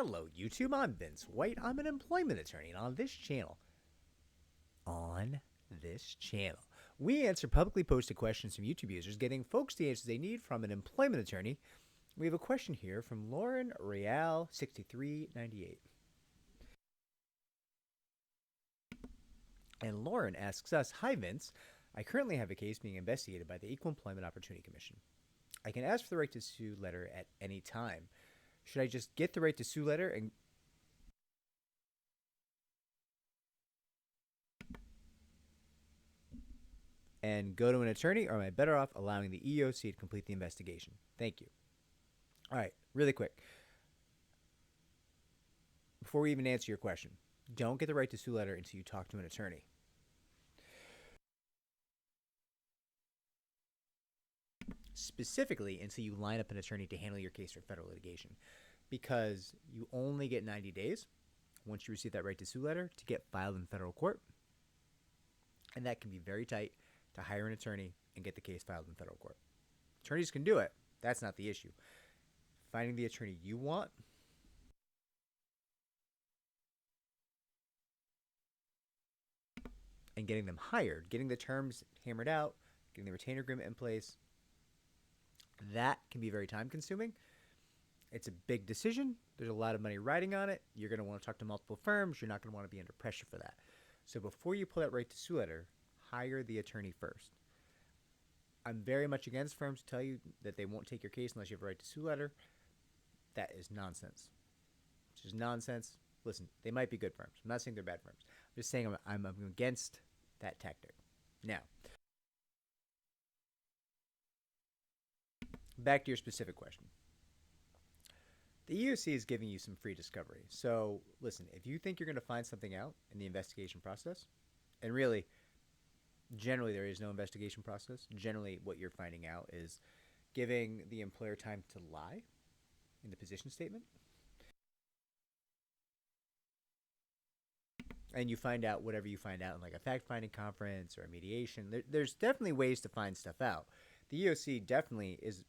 Hello, YouTube. I'm Vince White. I'm an employment attorney, and on this channel, we answer publicly posted questions from YouTube users, getting folks the answers they need from an employment attorney. We have a question here from Lauren Real 6398. And Lauren asks us, "Hi Vince, I currently have a case being investigated by the Equal Employment Opportunity Commission. I can ask for the right to sue letter at any time. Should I just get the right to sue letter and go to an attorney, or am I better off allowing the EEOC to complete the investigation? Thank you." All right, really quick. Before we even answer your question, don't get the right to sue letter until you talk to an attorney. Specifically, until you line up an attorney to handle your case for federal litigation, because you only get 90 days once you receive that right to sue letter to get filed in federal court, and that can be very tight to hire an attorney and get the case filed in federal court. Attorneys can do it. That's not the issue. Finding the attorney you want and getting them hired, getting the terms hammered out, getting the retainer agreement in place, that can be very time consuming. It's a big decision. There's a lot of money riding on it. You're going to want to talk to multiple firms. You're not going to want to be under pressure for that. So before you pull that right to sue letter, hire the attorney first. I'm very much against firms to tell you that they won't take your case unless you have a right to sue letter. That is nonsense. It's just nonsense. Listen, they might be good firms. I'm not saying they're bad firms. I'm just saying I'm against that tactic. Now, back to your specific question. The EEOC is giving you some free discovery. So listen, if you think you're going to find something out in the investigation process, and really, generally there is no investigation process. Generally what you're finding out is giving the employer time to lie in the position statement. And you find out whatever you find out in like a fact-finding conference or a mediation. There's definitely ways to find stuff out. The EEOC definitely is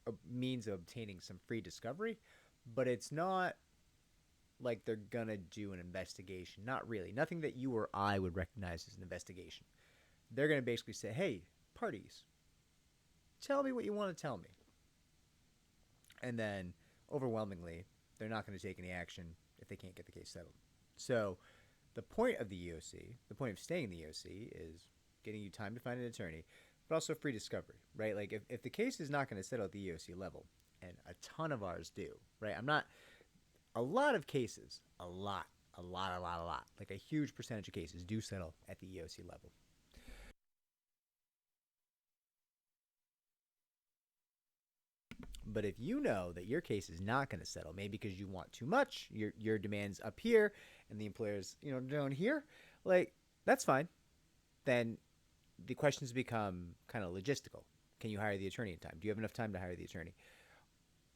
a means of obtaining some free discovery, but it's not like they're gonna do an investigation. Not really. Nothing that you or I would recognize as an investigation. They're gonna basically say, "Hey, parties, tell me what you want to tell me." And then, overwhelmingly, they're not going to take any action if they can't get the case settled. So, the point of the EEOC, the point of staying in the EEOC, is getting you time to find an attorney, but also free discovery, right? Like, if the case is not going to settle at the EEOC level, and a ton of ours do, right? A lot of cases, like a huge percentage of cases do settle at the EEOC level. But if you know that your case is not going to settle, maybe because you want too much, your demand's up here, and the employer's down here, like, that's fine. Then the questions become kind of logistical. Can you hire the attorney in time? Do you have enough time to hire the attorney?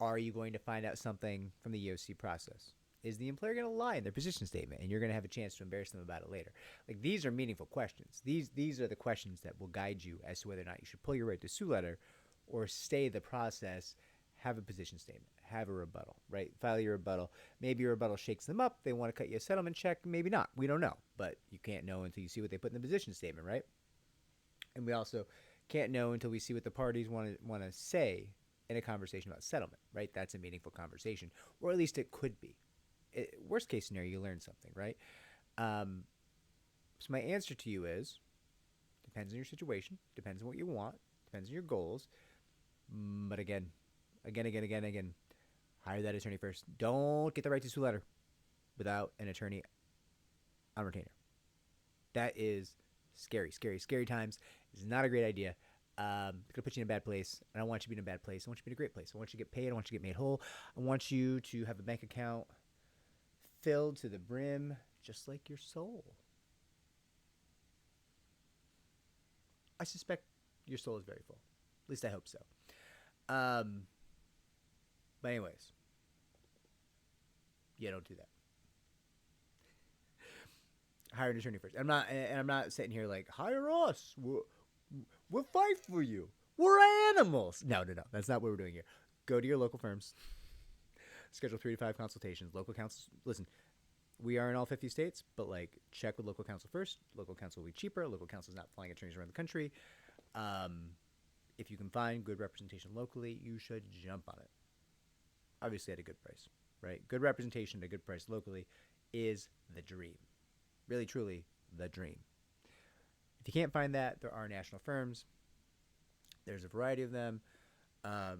Are you going to find out something from the EEOC process? Is the employer going to lie in their position statement, and you're going to have a chance to embarrass them about it later? Like, these are meaningful questions. These are the questions that will guide you as to whether or not you should pull your right to sue letter or stay the process. Have a position statement, have a rebuttal, right? File your rebuttal. Maybe your rebuttal shakes them up. They want to cut you a settlement check. Maybe not. We don't know. But you can't know until you see what they put in the position statement, right? And we also can't know until we see what the parties want to say in a conversation about settlement, right? That's a meaningful conversation, or at least it could be. Worst case scenario, you learn something, right? So my answer to you is, depends on your situation, depends on what you want, depends on your goals. But again, hire that attorney first. Don't get the right to sue letter without an attorney on retainer. That is scary times. It's not a great idea. It's going to put you in a bad place. I don't want you to be in a bad place. I want you to be in a great place. I want you to get paid. I want you to get made whole. I want you to have a bank account filled to the brim, just like your soul. I suspect your soul is very full. At least I hope so. But anyways, yeah, don't do that. Hire an attorney first. I'm not sitting here like, hire us. We'll fight for you. We're animals. No. That's not what we're doing here. Go to your local firms. Schedule 3 to 5 consultations. Local counsels, listen, we are in all 50 states, but like check with local counsel first. Local counsel will be cheaper. Local counsel is not flying attorneys around the country. If you can find good representation locally, you should jump on it. Obviously at a good price, right? Good representation at a good price locally is the dream. Really, truly the dream. If you can't find that, there are national firms. There's a variety of them. I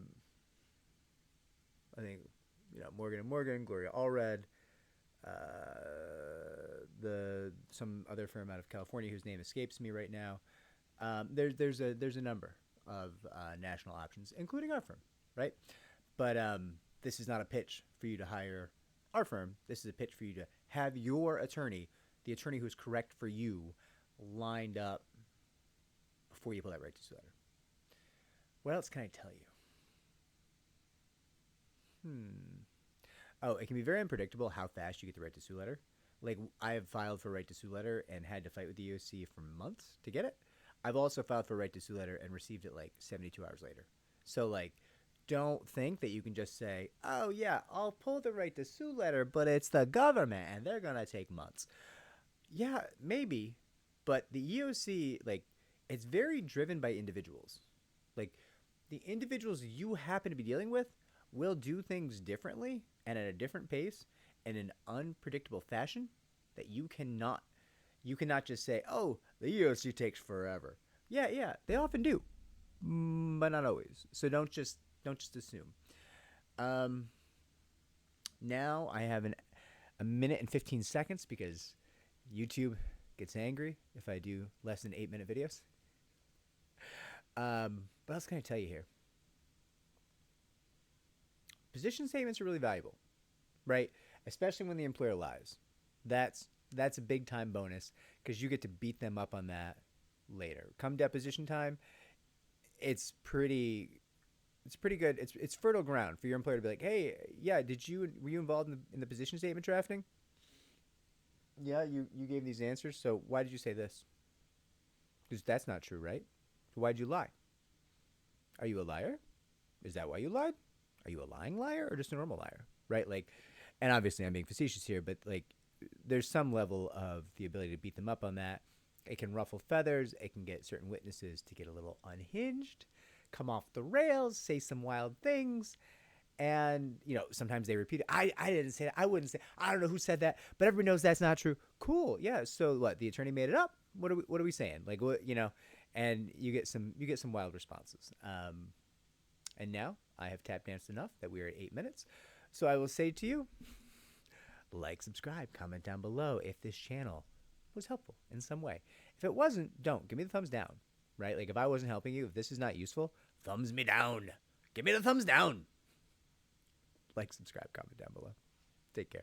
think, Morgan & Morgan, Gloria Allred, some other firm out of California whose name escapes me right now. There's a number of national options, including our firm, right? But this is not a pitch for you to hire our firm. This is a pitch for you to have your attorney, the attorney who's correct for you, lined up before you pull that right to sue letter. What else can I tell you? Oh, it can be very unpredictable how fast you get the right to sue letter. Like, I have filed for a right to sue letter and had to fight with the EEOC for months to get it. I've also filed for a right to sue letter and received it like 72 hours later. So, like, don't think that you can just say, oh, yeah, I'll pull the right to sue letter, but it's the government and they're going to take months. Yeah, maybe. But the EEOC, like, it's very driven by individuals. Like, the individuals you happen to be dealing with will do things differently and at a different pace and in an unpredictable fashion that you cannot just say, oh, the EEOC takes forever. Yeah, they often do, but not always. So don't just assume. Now I have a minute and 15 seconds because YouTube gets angry if I do less than 8-minute videos. What else can I tell you here? Position statements are really valuable, right? Especially when the employer lies. That's a big time bonus because you get to beat them up on that later. Come deposition time, it's pretty good. It's fertile ground for your employer to be like, hey, yeah, were you involved in the position statement drafting? Yeah, you gave these answers. So why did you say this? Because that's not true, right? So why'd you lie? Are you a liar? Is that why you lied? Are you a lying liar or just a normal liar? Right? Like, and obviously I'm being facetious here, but like there's some level of the ability to beat them up on that. It can ruffle feathers. It can get certain witnesses to get a little unhinged, come off the rails, say some wild things. And, sometimes they repeat it. I didn't say that. I wouldn't say, I don't know who said that, but everybody knows that's not true. Cool. Yeah. So what? The attorney made it up. What are we saying? Like, what, and you get some wild responses. And now I have tap danced enough that we are at 8 minutes. So I will say to you, like, subscribe, comment down below if this channel was helpful in some way. If it wasn't, don't. Give me the thumbs down, right? Like, if I wasn't helping you, if this is not useful, thumbs me down. Give me the thumbs down. Like, subscribe, comment down below. Take care.